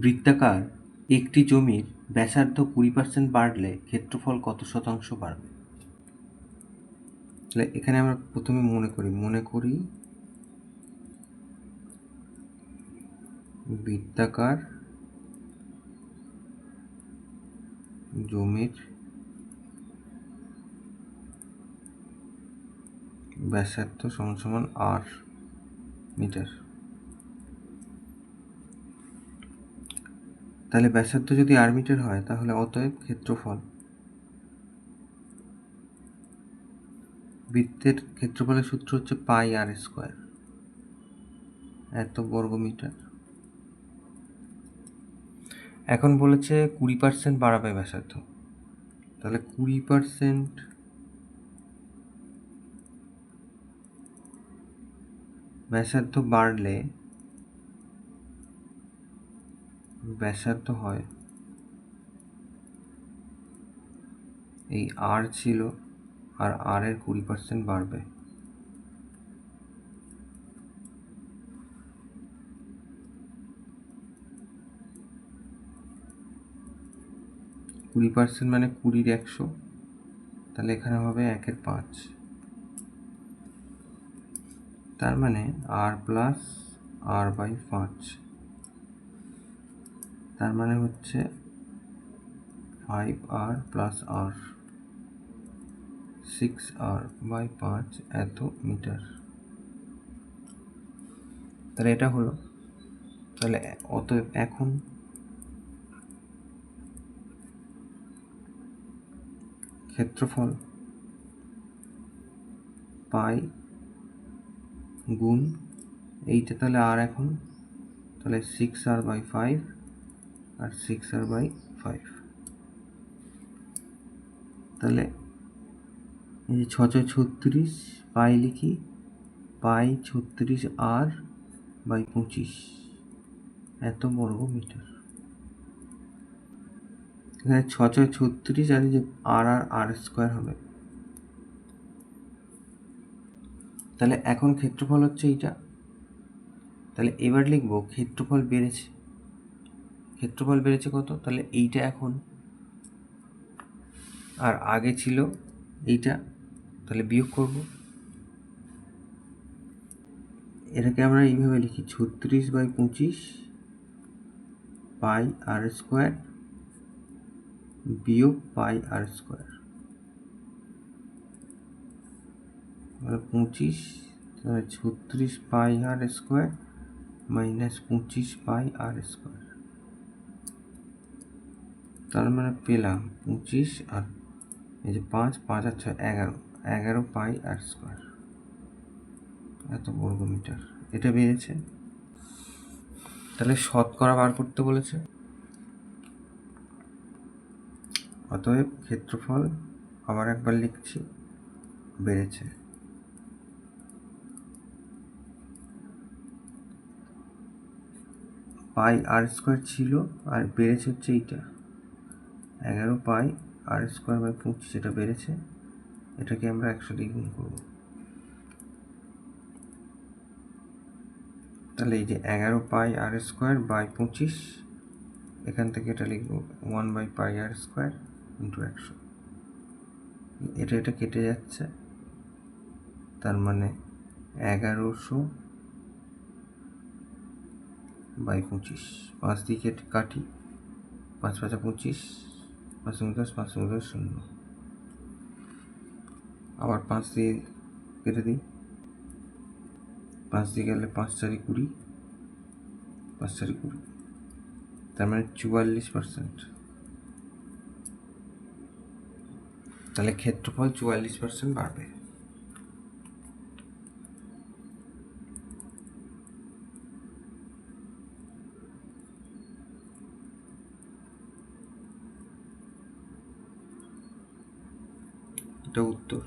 বৃত্তাকার একটি জমির ব্যাসার্ধ 20% বাড়লে ক্ষেত্রফল কত শতাংশ বাড়বে? তাহলে এখানে আমরা প্রথমে মনে করি বৃত্তাকার জমির ব্যাসার্ধ সমান r মিটার। তাহলে ব্যাসার্ধ যদি r মিটার হয় তাহলে অতএব ক্ষেত্রফল, বৃত্তের ক্ষেত্রফলের সূত্র হচ্ছে পাই r স্কোয়ার, এত বর্গমিটার। এখন বলেছে 20% বাড়াবে ব্যাসার্ধ, তাহলে 20% ব্যাসার্ধ বাড়লে ব্যাসার্ধ হয়, এই r ছিল আর r এর 20% বাড়বে। কুড়ি পার্সেন্ট মানে 20 এর 100, তাহলে এখানে হবে 1/5, তার মানে r প্লাস r/5, তার মানে হচ্ছে 5r প্লাস r, 6r/5 এত মিটার। তাহলে এটা হলো, তাহলে অতএব এখন ক্ষেত্রফল পাই গুণ এইটা, তাহলে আর এখন তাহলে 6r/5 আর 6r/5, তাহলে এই যে 6×36 পাই লিখি, পাই 36r/25 এত বর্গমিটার। এখানে 6×36 আর যে r স্কোয়ার হবে, তাহলে এখন ক্ষেত্রফল হচ্ছে এইটা। তাহলে এবার লিখবো ক্ষেত্রফল বেড়েছে, ক্ষেত্রফল বেড়েছে কত, তাহলে এইটা এখন আর আগে ছিল এইটা, তাহলে বিয়োগ করব। এটাকে আমরা এইভাবে লিখি 36/25 পাই r স্কোয়ার বিয়োগ পাই r স্কোয়ার, 25, 36 পাই r স্কোয়ার মাইনাস 25 পাই r স্কোয়ার, তার মানে পেলাম 25 আর এই যে 5 5 আর 6 11 পাই r স্কোয়ার এত বর্গমিটার। এটা বেড়েছে, তাহলে শতকরা বার করতে বলেছে। অতএব ক্ষেত্রফল আবার একবার লিখছি, বেড়েছে। পাই r স্কোয়ার ছিল আর বেড়েছে হচ্ছে এইটা 11 পাই r স্কোয়ার/25, এটা বেড়েছে, এটাকে আমরা 100 দিয়ে গুণ করব। তাহলে এই যে 11 পাই r স্কোয়ার/25, এখান থেকে এটা লিখব 1/পাই r স্কোয়ার ইন্টু 100, এটা কেটে যাচ্ছে, তার মানে 1100/25, 5 দিয়ে কাটি, 5 5 25, 5 10 5 10 0, আবার 5 দিয়ে কেটে দিই, 5 দিয়ে গেলে 5 4 20, 5 4 20, তার মানে 44%। তাহলে ক্ষেত্রফল 44% বাড়বে। এটা উত্তর।